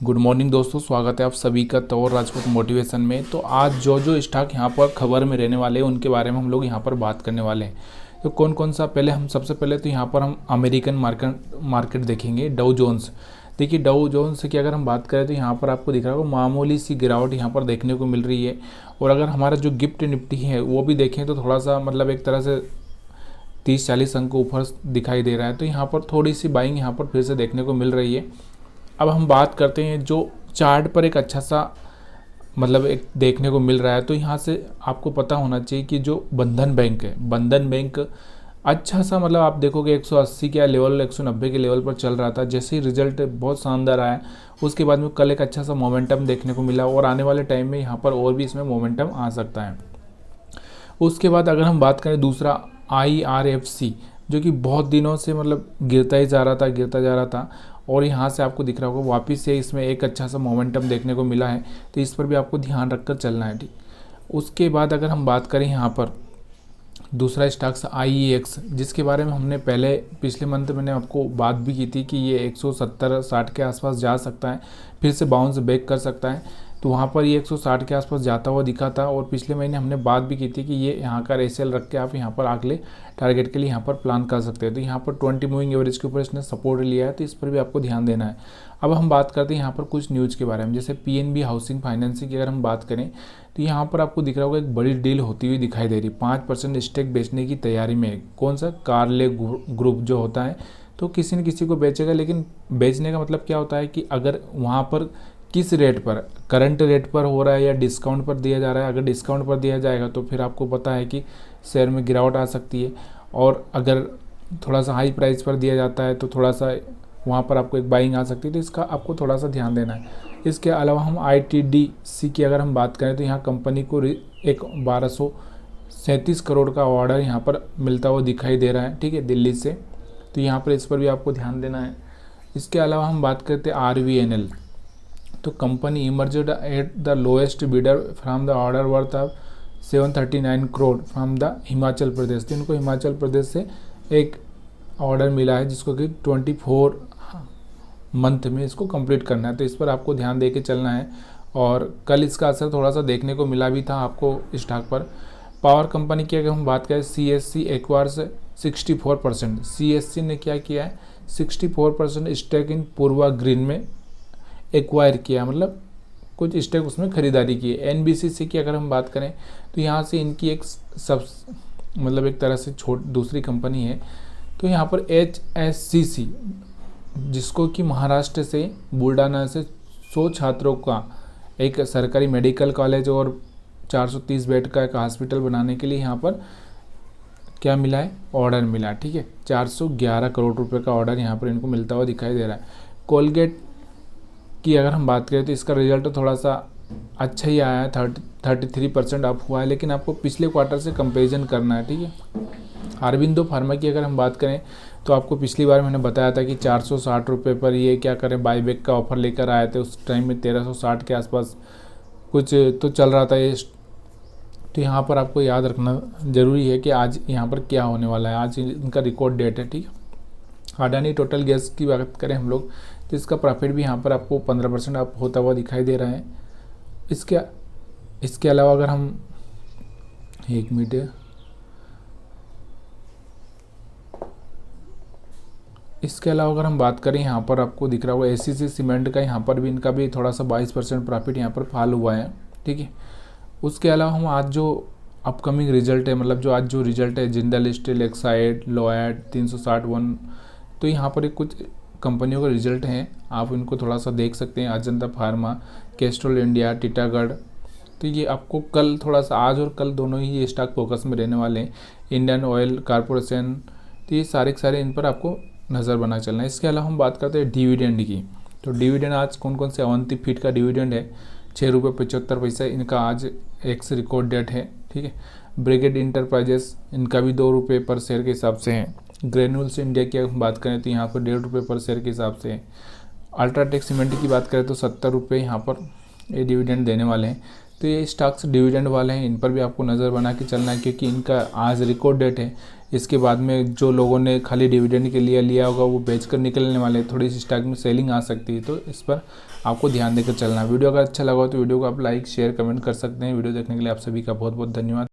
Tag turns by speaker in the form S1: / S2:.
S1: Good morning दोस्तों, स्वागत है आप सभी का तौर राजपूत मोटिवेशन में। तो आज जो जो स्टॉक यहाँ पर खबर में रहने वाले हैं उनके बारे में हम लोग यहाँ पर बात करने वाले हैं। तो कौन कौन सा, पहले हम सबसे पहले तो यहाँ पर हम अमेरिकन मार्केट देखेंगे, डाउ जोन्स। देखिए डाउ जोन्स की अगर हम बात करें तो यहाँ पर आपको दिख रहा होगा मामूली सी गिरावट यहाँ पर देखने को मिल रही है। और अगर हमारा जो गिफ्ट निफ्टी है वो भी देखें तो थोड़ा सा मतलब एक तरह से 30-40 अंक ऊपर दिखाई दे रहा है। तो यहाँ पर थोड़ी सी बाइंग यहाँ पर फिर से देखने को मिल रही है। अब हम बात करते हैं जो चार्ट पर एक अच्छा सा मतलब एक देखने को मिल रहा है। तो यहाँ से आपको पता होना चाहिए कि जो बंधन बैंक है, बंधन बैंक अच्छा सा मतलब आप देखोगे 180 के लेवल 190 के लेवल पर चल रहा था। जैसे ही रिजल्ट बहुत शानदार आया उसके बाद में कल एक अच्छा सा मोमेंटम देखने को मिला और आने वाले टाइम में यहाँ पर और भी इसमें मोमेंटम आ सकता है। उसके बाद अगर हम बात करें दूसरा IRFC, जो कि बहुत दिनों से मतलब गिरता जा रहा था और यहाँ से आपको दिख रहा होगा वापस से इसमें एक अच्छा सा मोमेंटम देखने को मिला है। तो इस पर भी आपको ध्यान रखकर चलना है, ठीक। उसके बाद अगर हम बात करें यहाँ पर दूसरा स्टॉक्स IEX, जिसके बारे में हमने पहले पिछले मंथ मैंने आपको बात भी की थी कि ये 170-60 के आसपास जा सकता है, फिर से बाउंस बैक कर सकता है। तो वहाँ पर ये 160 के आसपास जाता हुआ दिखा था और पिछले महीने हमने बात भी की थी कि ये यहाँ का रेसेल रख के आप यहाँ पर अगले टारगेट के लिए यहाँ पर प्लान कर सकते हैं। तो यहाँ पर 20 मूविंग एवरेज के ऊपर इसने सपोर्ट लिया है, तो इस पर भी आपको ध्यान देना है। अब हम बात करते हैं यहाँ पर कुछ न्यूज़ के बारे में। जैसे PNB हाउसिंग फाइनेंसिंग की अगर हम बात करें तो यहाँ पर आपको दिख रहा होगा एक बड़ी डील होती हुई दिखाई दे रही। 5% स्टेक बेचने की तैयारी में कौन सा कार्ले ग्रुप जो होता है, तो किसी न किसी को बेचेगा। लेकिन बेचने का मतलब क्या होता है कि अगर वहाँ पर किस रेट पर, करंट रेट पर हो रहा है या डिस्काउंट पर दिया जा रहा है। अगर डिस्काउंट पर दिया जाएगा तो फिर आपको पता है कि शेयर में गिरावट आ सकती है, और अगर थोड़ा सा हाई प्राइस पर दिया जाता है तो थोड़ा सा वहाँ पर आपको एक बाइंग आ सकती है। तो इसका आपको थोड़ा सा ध्यान देना है। इसके अलावा हम ITDC की अगर हम बात करें तो यहाँ कंपनी को एक 1237 करोड़ का ऑर्डर यहाँ पर मिलता हुआ दिखाई दे रहा है, ठीक है, दिल्ली से। तो यहाँ पर इस पर भी आपको ध्यान देना है। इसके अलावा हम बात करते हैं RVNL, तो company emerged at the lowest bidder from the order worth of 739 crore from the Himachal Pradesh. तो इनको हिमाचल प्रदेश से एक ऑर्डर मिला है जिसको कि 24 मंथ में इसको कंप्लीट करना है। तो इस पर आपको ध्यान दे के चलना है। और कल इसका असर थोड़ा सा देखने को मिला भी था आपको स्टॉक पर। पावर कंपनी की अगर हम बात करें, CSC एक्वायर्स 64%। CSC ने क्या किया है, 64% स्टेक इन पूर्वा ग्रीन में एक्वायर किया, मतलब कुछ स्टेक उसमें खरीदारी की है। NBCC की अगर हम बात करें तो यहाँ से इनकी एक सब मतलब एक तरह से दूसरी कंपनी है। तो यहाँ पर HSCC, जिसको कि महाराष्ट्र से बुल्डाना से 100 छात्रों का एक सरकारी मेडिकल कॉलेज और 430 बेड का एक हॉस्पिटल बनाने के लिए यहाँ पर क्या मिला है, ऑर्डर मिला, ठीक है। 411 करोड़ रुपए का ऑर्डर यहाँ पर इनको मिलता हुआ दिखाई दे रहा है। कोलगेट की अगर हम बात करें तो इसका रिजल्ट थोड़ा सा अच्छा ही आया है, 33% अप हुआ है, लेकिन आपको पिछले क्वार्टर से कंपैरिजन करना है, ठीक है। अरबिंदो फार्मा की अगर हम बात करें तो आपको पिछली बार मैंने बताया था कि 460 रुपये पर ये क्या करें, बाईबैक का ऑफर लेकर आए थे। उस टाइम में 1360 के आसपास कुछ तो चल रहा था ये। तो यहाँ पर आपको याद रखना ज़रूरी है कि आज यहाँ पर क्या होने वाला है। आज इनका रिकॉर्ड डेट है, ठीक है। अडानी टोटल गैस की बात करें हम लोग तो इसका प्रॉफिट भी यहाँ पर आपको 15% अप होता हुआ दिखाई दे रहा है। इसके अलावा अगर हम एक मिनट, इसके अलावा अगर हम बात करें यहाँ पर आपको दिख रहा होगा ACC सीमेंट का, यहाँ पर भी इनका भी थोड़ा सा 22% प्रॉफिट यहाँ पर फॉल हुआ है, ठीक है। उसके अलावा हम आज जो अपकमिंग रिजल्ट है, मतलब जो आज जो रिजल्ट है, जिंदल स्टील, एक्साइड, लोएड 361, तो यहाँ पर एक कुछ कंपनियों का रिजल्ट हैं, आप इनको थोड़ा सा देख सकते हैं। Ajanta pharma, Castrol India, Titagarh. तो ये आपको कल थोड़ा सा, आज और कल दोनों ही ये स्टॉक फोकस में रहने वाले हैं। इंडियन ऑयल कॉरपोरेशन, तो ये सारे के सारे इन पर आपको नज़र बना चलना है। इसके अलावा हम बात करते हैं डिविडेंड की। तो डिविडेंड आज कौन कौन से, अवंती फीड का डिविडेंड है 6.75 रुपये, इनका आज एक्स रिकॉर्ड डेट है, ठीक है। ब्रिगेड इंटरप्राइजेस, इनका भी 2 रुपये पर शेयर के हिसाब से है। ग्रेन्यूल्स इंडिया की हम बात करें तो यहाँ पर 1.5 रुपये पर शेयर के हिसाब से है। अल्ट्राटेक सीमेंट की बात करें तो 70 रुपये यहाँ पर ये डिविडेंड देने वाले हैं। तो ये स्टॉक्स डिविडेंड वाले हैं, इन पर भी आपको नज़र बना के चलना है क्योंकि इनका आज रिकॉर्ड डेट है। इसके बाद में जो लोगों ने खाली डिविडेंड के लिए लिया होगा वो बेच कर निकलने वाले, थोड़ी सी स्टॉक में सेलिंग आ सकती है। तो इस पर आपको ध्यान देकर चलना है। वीडियो अगर अच्छा लगा हो तो वीडियो को आप लाइक शेयर कमेंट कर सकते हैं। वीडियो देखने के लिए आप सभी का बहुत बहुत धन्यवाद।